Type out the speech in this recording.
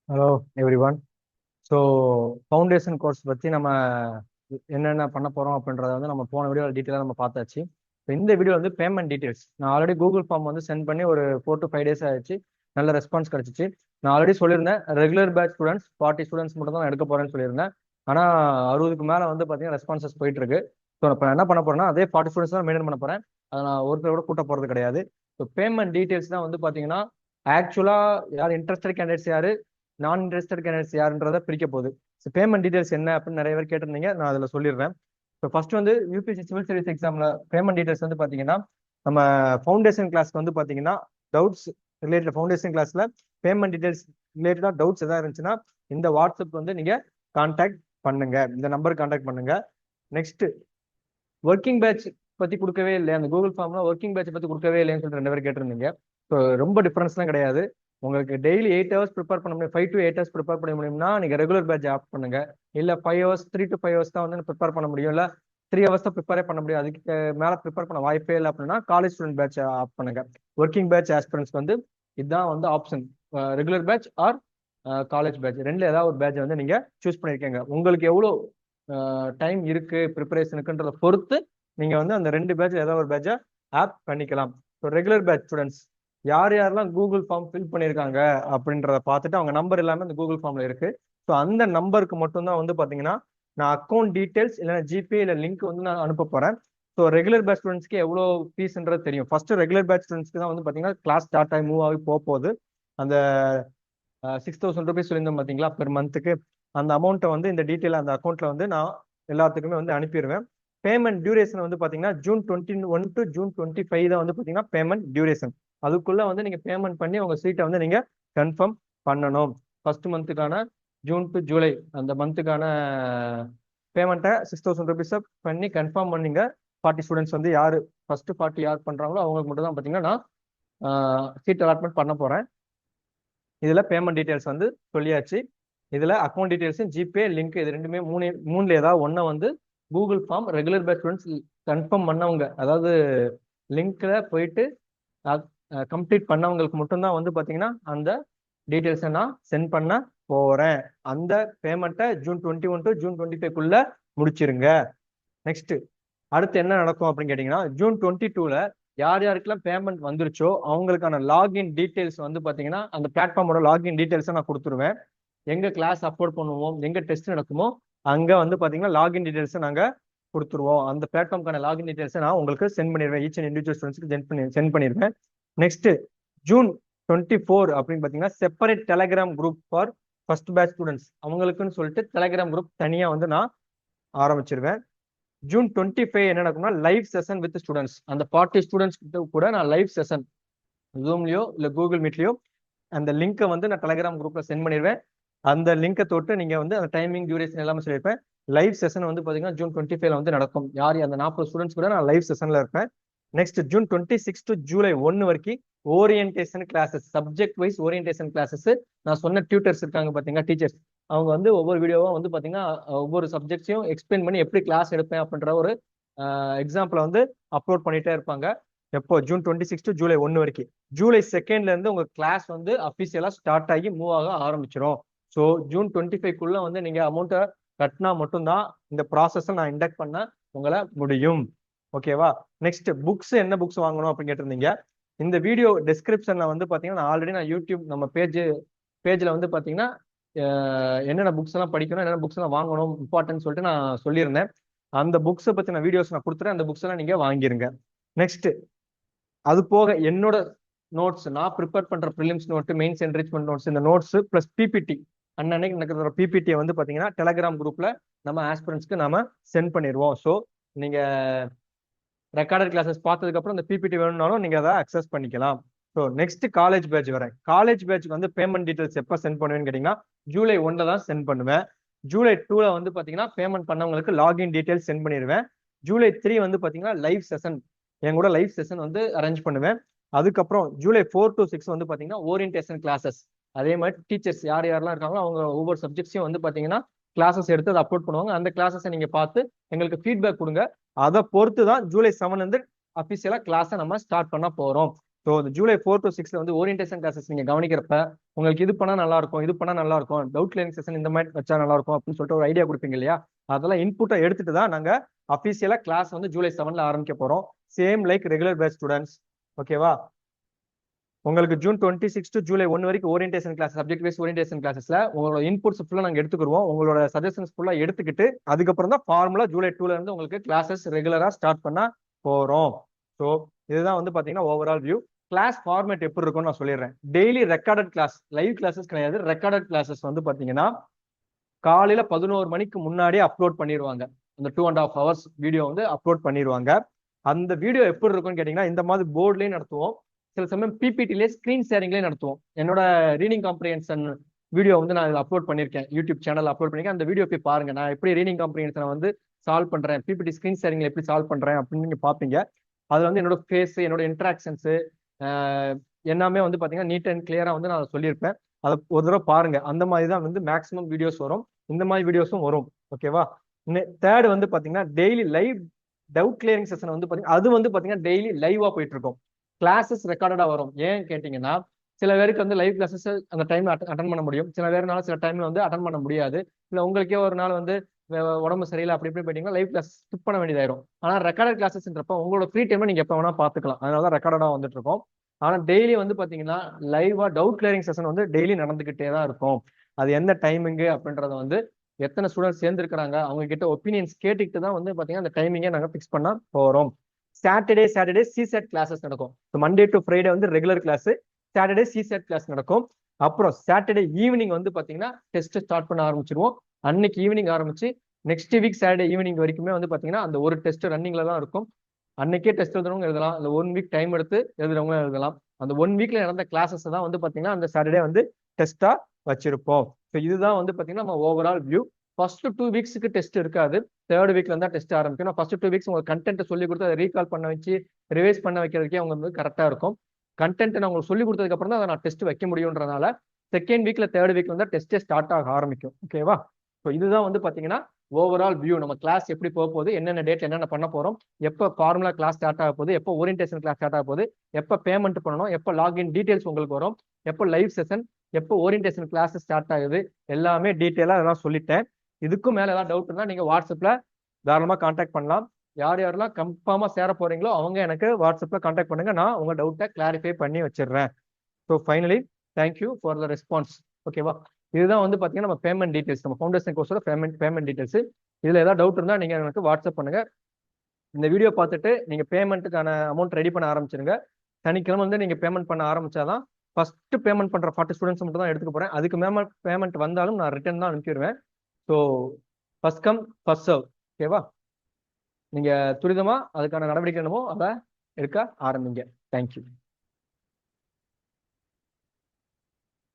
Hello every one. So foundation course பற்றி நம்ம என்னென்ன பண்ண போகிறோம் அப்படின்றத வந்து நம்ம போன வீடியோவில் டீட்டெயிலாக நம்ம பார்த்தாச்சு. இப்போ இந்த வீடியோ வந்து பேமெண்ட் டீட்டெயில்ஸ். நான் ஆல்ரெடி கூகுள் ஃபார்ம் வந்து சென்ட் பண்ணி ஒரு 4 to 5 days ஆயிடுச்சு. நல்ல ரெஸ்பான்ஸ் கிடச்சிச்சு. நான் ஆல்ரெடி சொல்லியிருந்தேன் ரெகுலர் பேட்ச் ஸ்டூடெண்ட்ஸ் 40 ஸ்டூடெண்ட்ஸ் மட்டும் தான் எடுக்க போகிறேன்னு சொல்லியிருந்தேன். ஆனால் 60க்கு மேலே வந்து பார்த்தீங்கன்னா ரெஸ்பான்சஸ் போயிட்டு இருக்கு. ஸோ இப்போ என்ன பண்ண போறேன்னா அதே 40 ஸ்டூடெண்ட்ஸ் தான் மெயின்டைன் பண்ண போகிறேன். அதை நான் ஒருத்தர் கூட கூட்ட போகிறது கிடையாது. ஸோ பேமெண்ட் டீட்டெயில்ஸ் தான் வந்து பார்த்தீங்கன்னா ஆக்சுவலாக யார் இன்ட்ரெஸ்டட் கேண்டிடேட்ஸ் யாரு, நான் இன்ட்ரெஸ்டட் கேண்டிடேட்ஸ் யாருன்றதை பிரிக்க போகுது. ஸோ பேமெண்ட் டீடைல்ஸ் என்ன அப்படின்னு நிறைய பேர் கேட்டிருந்தீங்க, நான் அதில் சொல்லிடுறேன். ஸோ ஃபர்ஸ்ட் வந்து யூபிஎஸ்சி சிவில் சர்வீஸ் எக்ஸாம்ல பேமெண்ட் டீடைல்ஸ் வந்து பார்த்தீங்கன்னா நம்ம ஃபவுண்டேஷன் கிளாஸ்க்கு வந்து பார்த்தீங்கன்னா டவுட்ஸ் ரிலேட்டட் ஃபவுண்டேஷன் கிளாஸ்ல பேமெண்ட் டீடைல்ஸ் ரிலேட்டடாக டவுட்ஸ் எதாவது இருந்துச்சுன்னா இந்த வாட்ஸ்அப் வந்து நீங்க கான்டாக்ட் பண்ணுங்க, இந்த நம்பருக்கு கான்டாக்ட் பண்ணுங்க. நெக்ஸ்ட் ஒர்க்கிங் பேட்ச் பத்தி கொடுக்கவே இல்லை, அந்த கூகுள் ஃபார்ம்ல ஒர்க்கிங் பேட்ச் பத்தி கொடுக்கவே இல்லைன்னு சொல்லிட்டு 2 பேர் கேட்டிருந்தீங்க. ஸோ ரொம்ப டிஃபரன்ஸ்லாம் கிடையாது. உங்களுக்கு டெய்லி 8 hours ப்ரிப்பேர் பண்ண முடியும், 5 to 8 hours ப்ரிப்பேர் பண்ண முடியும்னா நீங்க ரெகுலர் பேட்ச் ஆப் பண்ணுங்க. இல்ல 5 hours 3 to 5 hours தான் வந்து ப்ரிப்பேர் பண்ண முடியும், இல்ல 3 hours தான் ப்ரிப்பேரே பண்ண முடியும், அதுக்கு மேல ப்ரிப்பேர் பண்ண வாய்ப்பே இல்லை அப்படின்னா காலேஜ் ஸ்டூடெண்ட் பேட்ச் ஆப் பண்ணுங்க. ஒர்க்கிங் பேட்ச் ஆஸ்பிரன்ஸ் வந்து இதுதான் வந்து option. Regular batch or college batch ரெண்டுல ஏதாவது ஒரு பேட்ச் வந்து நீங்க சூஸ் பண்ணிருக்கீங்க. உங்களுக்கு எவ்வளவு டைம் இருக்கு ப்ரிப்பரேஷனுக்குன்றத பொறுத்து நீங்க வந்து அந்த 2 பேட்ச் ஏதாவது ஒரு பேட்சை ஆப் பண்ணிக்கலாம். ஸோ ரெகுலர் பேட்ச் ஸ்டூடெண்ட்ஸ் யார் யாரெல்லாம் கூகுள் ஃபார்ம் ஃபில் பண்ணியிருக்காங்க அப்படின்றத பார்த்துட்டு அவங்க நம்பர் எல்லாமே அந்த கூகுள் ஃபார்ம்ல இருக்கு. ஸோ அந்த நம்பருக்கு மட்டும்தான் வந்து பார்த்தீங்கன்னா நான் அக்கௌண்ட் டீடைல்ஸ் இல்லைன்னா ஜிபே இல்லை லிங்க் வந்து நான் அனுப்ப போறேன். ஸோ ரெகுலர் பேட்ச் ஸ்டூடெண்ட்ஸ்க்கு எவ்வளோ ஃபீஸ்ன்றது தெரியும். ஃபர்ஸ்ட் ரெகுலர் பேட்ச் ஸ்டூடெண்ட்ஸ்க்கு தான் வந்து பார்த்தீங்கன்னா கிளாஸ் ஸ்டார்ட் ஆகி மூவ் ஆகி போகுது. அந்த 6000 rupees சொல்லியிருந்தோம் பார்த்தீங்களா பெர் மந்த்துக்கு, அந்த அமௌண்ட்டை வந்து இந்த டீட்டெயில் அந்த அக்கௌண்ட்ல வந்து நான் எல்லாத்துக்குமே வந்து அனுப்பிடுவேன். பேமெண்ட் டியூரேஷன் வந்து பார்த்தீங்கன்னா June 21 to June 25 தான் வந்து பார்த்தீங்கன்னா பேமெண்ட் டியூரேஷன். அதுக்குள்ள வந்து நீங்க பேமெண்ட் பண்ணி உங்க சீட்டை வந்து நீங்க கன்ஃபார்ம் பண்ணணும். ஃபர்ஸ்ட் மந்த்துக்கான ஜூன் டு ஜூலை அந்த மந்த்துக்கான பேமெண்ட்டை 6000 rupees பண்ணி கன்ஃபார்ம் பண்ணீங்க. 40 ஸ்டூடெண்ட்ஸ் வந்து யாரு ஃபர்ஸ்ட் 40 யார் பண்றாங்களோ அவங்களுக்கு மட்டும் தான் பார்த்தீங்கன்னா நான் சீட் அலாட்மெண்ட் பண்ண போறேன். இதுல பேமெண்ட் டீடைல்ஸ் வந்து சொல்லியாச்சு. இதுல அக்கௌண்ட் டீடைல்ஸ் ஜிபே லிங்க் இது ரெண்டுமே மூணுல ஏதாவது ஒன்றை வந்து Google form regular batch students confirm பண்ணவங்க, அதாவது லிங்க்ல போயிட்டு கம்ப்ளீட் பண்ணவங்களுக்கு மட்டும்தான் வந்து பாத்தீங்கன்னா அந்த டீடைல்ஸை நான் சென்ட் பண்ண போறேன். அந்த பேமெண்ட்டை June 21 to June 25 முடிச்சிருங்க. நெக்ஸ்ட் அடுத்து என்ன நடக்கும் அப்படின்னு கேட்டீங்கன்னா June 22 யார் யாருக்கெல்லாம் பேமெண்ட் வந்துருச்சோ அவங்களுக்கான லாகின் டீடைல்ஸ் வந்து பாத்தீங்கன்னா அந்த பிளாட்ஃபார்மோட லாகின் டீடைல்ஸை நான் கொடுத்துருவேன். எங்க கிளாஸ் அப்லோட் பண்ணுவோம், எங்க டெஸ்ட் நடக்குமோ அங்க வந்து பாத்தீங்கன்னா லாகின் டீடைல்ஸை நாங்க கொடுத்துருவோம். அந்த பிளாட்ஃபார்முக்கான லாகின் டீடைல்ஸை நான் உங்களுக்கு சென்ட் பண்ணிடுவேன். ஈச் அண்ட் இண்டிவிஜுவல் ஸ்டூடெண்ட்ஸ்க்கு சென்ட் பண்ணிடுவேன். நெக்ஸ்ட் June 24 அப்படின்னு பாத்தீங்கன்னா separate Telegram group for first batch students, அவங்களுக்குன்னு சொல்லிட்டு டெலகிராம் குரூப் தனியா வந்து நான் ஆரம்பிச்சிருவேன். June 25 என்ன நடக்கும்னா லைவ் செஷன் வித் ஸ்டூடெண்ட்ஸ். அந்த 40 ஸ்டூடெண்ட்ஸ் கிட்ட கூட நான் லைவ் செஷன் ஜூம்லயோ இல்ல கூகுள் மீட்லயோ அந்த லிங்கை வந்து நான் டெலகிராம் குரூப்ல சென்ட் பண்ணிடுவேன். அந்த லிங்கை தொட்டு நீங்க வந்து அந்த டைமிங் டியூரேஷன் எல்லாமே சொல்லியிருப்பேன். லைவ் செஷன் வந்து பாத்தீங்கன்னா June 25 வந்து நடக்கும். யார் அந்த 40 ஸ்டூடெண்ட்ஸ் கூட நான் லைவ் செஷன்ல இருப்பேன். நெக்ஸ்ட் June 26 to July 1 வரைக்கும் orientation classes, subject wise orientation classes. நான் சொன்ன டியூட்டர்ஸ் இருக்காங்க பாத்தீங்கன்னா டீச்சர்ஸ், அவங்க வந்து ஒவ்வொரு வீடியோவும் வந்து பாத்தீங்கன்னா ஒவ்வொரு சப்ஜெக்ட்ஸையும் எக்ஸ்பிளைன் பண்ணி எப்படி கிளாஸ் எடுப்பேன் அப்படின்ற ஒரு எக்ஸாம்பிளை வந்து அப்லோட் பண்ணிட்டே இருப்பாங்க. எப்போ June 26 to July 1 வரைக்கும். July 2 இருந்து உங்க கிளாஸ் வந்து அபிஷியலா ஸ்டார்ட் ஆகி மூவ் ஆக ஆரம்பிச்சிடும். ஸோ June 25 வந்து நீங்க அமௌண்ட்டை கட்டினா மட்டும்தான் இந்த ப்ராசஸை நான் இண்டக்ட் பண்ண உங்களை முடியும். ஓகேவா? நெக்ஸ்ட் புக்ஸ் என்ன புக்ஸ் வாங்கணும் அப்படின்னு கேட்டிருந்தீங்க. இந்த வீடியோ டிஸ்கிரிப்ஷன்ல வந்து பாத்தீங்கன்னா நான் யூடியூப் நம்ம பேஜ்ல வந்து பாத்தீங்கன்னா என்னென்ன புக்ஸ் எல்லாம் படிக்கணும், என்னென்ன புக்ஸ் எல்லாம் வாங்கணும் இம்பார்ட்டன்ட் சொல்லிட்டு நான் சொல்லியிருந்தேன். அந்த புக்ஸை பத்தின வீடியோஸ் நான் கொடுத்துறேன், அந்த புக்ஸ் எல்லாம் நீங்க வாங்கிருங்க. நெக்ஸ்ட் அது போக என்னோட நோட்ஸ், நான் ப்ரிப்பேர் பண்ற prelims note, mains enrichment notes, இந்த நோட்ஸ் பிளஸ் பிபிடி அன்னைக்கு நடக்கிற பிபிடியை வந்து பாத்தீங்கன்னா டெலகிராம் குரூப்ல நம்ம ஆஸ்பிரன்ஸ்க்கு நாம சென்ட் பண்ணிடுவோம். ஸோ நீங்க ரெக்கார்டட் கிளாஸஸ் பார்த்ததுக்கு அப்புறம் இந்த பிபிடி வேணும்னாலும் நீங்க அதை அக்சஸ் பண்ணிக்கலாம். ஸோ நெக்ஸ்ட் காலேஜ் பேட்ச் வரேன். காலேஜ் பேட்ச்க்கு வந்து பேமெண்ட் டீடைல்ஸ் எப்போ சென்ட் பண்ணுவேன்னு கேட்டீங்கன்னா July 1 தான் சென்ட் பண்ணுவேன். July 2 வந்து பாத்தீங்கன்னா பேமெண்ட் பண்ணவங்களுக்கு லாகின் டீடைல்ஸ் சென்ட் பண்ணிடுவேன். July 3 வந்து பாத்தீங்கன்னா லைவ் செஷன், என் கூட லைவ் செஷன் வந்து அரேஞ்ச் பண்ணுவேன். அதுக்கப்புறம் July 4 to 6 வந்து பாத்தீங்கன்னா ஓரியன்டேஷன் கிளாஸஸ். அதே மாதிரி டீச்சர்ஸ் யார் யாரெல்லாம் இருக்காங்களோ அவங்க ஒவ்வொரு சப்ஜெக்ட்ஸையும் வந்து பாத்தீங்கன்னா கிளாஸஸ் எடுத்து அதை அப்லோட் பண்ணுவாங்க. அந்த கிளாஸஸை நீங்க பார்த்து எங்களுக்கு ஃபீட்பேக் கொடுங்க. அதை பொறுத்து தான் July 7 வந்து அபிஷியலா கிளாஸை நம்ம ஸ்டார்ட் பண்ண போறோம். ஸோ இந்த ஜூலை 4 to 6 வந்து ஓரியன்டேஷன் கிளாஸஸ் நீங்க கவனிக்கிறப்ப உங்களுக்கு இது பண்ணா நல்லா இருக்கும், இது பண்ணா நல்லா இருக்கும், டவுட் கிளியரிங் செஷன் இந்த மாதிரி வச்சா நல்லா இருக்கும் அப்படின்னு சொல்லிட்டு ஒரு ஐடியா கொடுப்பீங்க இல்லையா? அதெல்லாம் இன்புட்டை எடுத்துட்டு தான் நாங்க அபிஷியலா கிளாஸ் வந்து ஜூலை 7ல ஆரம்பிக்க போறோம். Same like regular batch students. ஓகேவா? உங்களுக்கு ஜூன் 26 டு ஜூலை 1 வரைக்கும் orientation class, subject wise orientation கிளாஸஸ்ல உங்களோட இன்புட்ஸ் ஃபுல்லா நாங்க எடுத்துக்கிடுவோம். உங்களோட சஜஷன்ஸ் ஃபுல்லா எடுத்துக்கிட்டு அதுக்கப்புறம் தான் ஃபார்முலா ஜூலை 2ல இருந்து உங்களுக்கு கிளாஸஸ் ரெகுலரா ஸ்டார்ட் பண்ண போறோம். ஸோ இதுதான் வந்து பாத்தீங்கன்னா ஓவரால் வியூ. கிளாஸ் ஃபார்மேட் எப்படி இருக்கும்னு நான் சொல்லிடுறேன். Daily recorded class, live classes கிடையாது. ரெக்கார்டட் கிளாஸஸ் வந்து பாத்தீங்கன்னா காலையில 11 மணிக்கு முன்னாடியே அப்லோட் பண்ணிடுவாங்க. அந்த 2.5 hours வீடியோ வந்து அப்லோட் பண்ணிடுவாங்க. அந்த வீடியோ எப்படி இருக்கும்னு கேட்டீங்கன்னா இந்த மாதிரி போர்ட்லயும் நடத்துவோம், சில சமயம் பிபிடிலே ஸ்கிரீன் ஷேரிங்லேயே நடத்துவோம். என்னோட ரீடிங் காம்ப்ரிஹென்ஷன் வீடியோ வந்து நான் அப்லோட் பண்ணியிருக்கேன், யூடியூப் சேனல் அப்லோட் பண்ணியிருக்கேன். அந்த வீடியோ போய் பாருங்க, நான் எப்படி ரீடிங் காம்ப்ரிஹென்ஷனை வந்து சால்வ் பண்றேன், பிபிடி ஸ்கிரீன் ஷேரிங்ல எப்படி சால்வ் பண்றேன் அப்படின்னு நீங்க பாப்பீங்க. அதுல வந்து என்னோட ஃபேஸ், என்னோட இன்ட்ராக்ஷன்ஸ் எல்லாமே வந்து பாத்தீங்கன்னா நீட் அண்ட் கிளியரா வந்து நான் சொல்லியிருப்பேன். அதை ஒரு தடவை பாருங்க. அந்த மாதிரி தான் வந்து மேக்ஸிமம் வீடியோஸ் வரும், இந்த மாதிரி வீடியோஸும் வரும். ஓகேவா? தேர்ட் வந்து பாத்தீங்கன்னா daily live doubt clearing session வந்து பாத்தீங்கன்னா அது வந்து பாத்தீங்கன்னா டெய்லி லைவா போயிட்டு இருக்கும். கிளாஸஸ் ரெக்கார்டடா வரும். ஏன் கேட்டீங்கன்னா சில பேருக்கு வந்து லைவ் கிளாஸஸ் அந்த டைம்ல அட்டன் பண்ண முடியும், சில பேருனால சில டைம்ல வந்து அட்டன் பண்ண முடியாது. இல்ல உங்களுக்கே ஒரு நாள் வந்து உடம்பு சரியில்லை அப்படி இப்படி போயிட்டீங்கன்னா லைவ் கிளாஸ் ஸ்கிப் பண்ண வேண்டியதாயிரும். ஆனா ரெக்கார்டட் கிளாஸஸ்ன்றப்ப உங்களோட ஃப்ரீ டைம்ல நீங்க எப்ப வேணா பாத்துக்கலாம். அதனாலதான் ரெக்கார்டடா வந்துட்டு இருக்கோம். ஆனா டெய்லி வந்து பாத்தீங்கன்னா லைவா டவுட் கிளியரிங் செஷன் வந்து டெய்லி நடந்துகிட்டே தான் இருக்கும். அது எந்த டைமிங்கு அப்படின்றத வந்து எத்தனை ஸ்டூடெண்ட்ஸ் சேர்ந்துருக்காங்க அவங்க கிட்ட ஒப்பீனியன்ஸ் கேட்டுக்கிட்டு தான் வந்து பாத்தீங்கன்னா அந்த டைமிங்கை நாங்க ஃபிக்ஸ் பண்ண போறோம். சாட்டர்டே சிசெட் கிளாஸஸ் நடக்கும். மண்டே டு ஃப்ரைடே வந்து ரெகுலர் கிளாஸ், சாட்டர்டே சிசெட் கிளாஸ் நடக்கும். அப்புறம் சாட்டர்டே ஈவினிங் வந்து பாத்தீங்கன்னா டெஸ்ட் ஸ்டார்ட் பண்ண ஆரம்பிச்சிருவோம். அன்னைக்கு ஈவினிங் ஆரம்பிச்சு நெக்ஸ்ட் வீக் சாட்டர்டே ஈவினிங் வரைக்குமே வந்து பாத்தீங்கன்னா அந்த ஒரு டெஸ்ட் ரன்னிங்ல தான் இருக்கும். அன்னைக்கே டெஸ்ட் எழுதுறவங்க எழுதலாம், அந்த 1 வீக் டைம் எடுத்து எழுதுறவங்க எழுதலாம். அந்த 1 வீக்ல நடந்த கிளாஸஸ் தான் வந்து பாத்தீங்கன்னா அந்த சாட்டர்டே வந்து டெஸ்டா வச்சிருப்போம். ஸோ இதுதான் வந்து பாத்தீங்கன்னா நம்ம ஓவரால் வியூ. ஃபர்ஸ்ட் 2 வீக்ஸ்க்கு டெஸ்ட் இருக்காது, தேர்ட் வீக்ல இருந்தா டெஸ்ட் ஆரம்பிக்கும். ஃபர்ஸ்ட் 2 வீக்ஸ் உங்களுக்கு கண்டென்ட் சொல்லி கொடுத்து அதை ரீகால் பண்ண வச்சு ரிவைஸ் பண்ண வைக்கிறதுக்கே அவங்க வந்து கரெக்டா இருக்கும். கண்டென்ட் நான் உங்களுக்கு சொல்லி கொடுத்ததுக்கு அப்புறம் தான் அதை நான் டெஸ்ட் வைக்க முடியும்ன்றனால செகண்ட் வீக்ல தேர்ட் வீக்ல இருந்தா டெஸ்டே ஸ்டார்ட் ஆக ஆரம்பிக்கும். ஓகேவா? ஸோ இதுதான் வந்து பாத்தீங்கன்னா ஓவரால் வியூ. நம்ம கிளாஸ் எப்படி போக போகுது, என்னென்ன டேட் என்னென்ன பண்ண போறோம், எப்போ ஃபார்முலா கிளாஸ் ஸ்டார்ட் ஆக போகுது, எப்போ ஓரியன்டேஷன் கிளாஸ் ஸ்டார்ட் ஆக போகுது, எப்போ பேமெண்ட் பண்ணணும், எப்போ லாகின் டீடைல்ஸ் உங்களுக்கு வரும், எப்போ லைவ் செஷன், எப்போ ஓரியன்டேஷன் கிளாஸ் ஸ்டார்ட் ஆகுது, எல்லாமே டீட்டெயிலாக அதெல்லாம் சொல்லிட்டேன். இதுக்கும் மேல ஏதாவது டவுட் இருந்தால் நீங்க வாட்ஸ்அப்ல தாராளமாக கான்டாக்ட் பண்ணலாம். யார் யாரெல்லாம் கன்ஃபார்மா சேர போறீங்களோ அவங்க எனக்கு வாட்ஸ்அப்ல கான்டாக்ட் பண்ணுங்க, நான் உங்க டவுட்டை கிளாரிஃபை பண்ணி வச்சிடுறேன். So finally thank you for the response. ஓகேவா? இதுதான் வந்து பாத்தீங்கன்னா நம்ம பேமெண்ட் டீடைல்ஸ், நம்ம ஃபவுண்டேஷன் கோர்ஸோட பேமெண்ட் டீடைல்ஸ். இதுல ஏதாவது டவுட் இருந்தா நீங்க எனக்கு வாட்ஸ்அப் பண்ணுங்க. இந்த வீடியோ பார்த்துட்டு நீங்க பேமெண்ட்டுக்கான அமௌண்ட் ரெடி பண்ண ஆரம்பிச்சிருங்க. சனிக்கிழமை வந்து நீங்க பேமெண்ட் பண்ண ஆரம்பிச்சாதான் ஃபர்ஸ்ட் பேமெண்ட் பண்ற 40 ஸ்டூடெண்ட்ஸ் மட்டும் தான் எடுத்துக்க போறேன். அதுக்கு மேல பேமெண்ட் வந்தாலும் நான் ரிட்டர்ன் தான் அனுப்பிடுவேன். So first come first serve. ஓகேவா? நீங்க துரிதமா அதுக்கான நடவடிக்கை என்னமோ அதை எடுக்க ஆரம்பிங்க. தேங்க்யூ.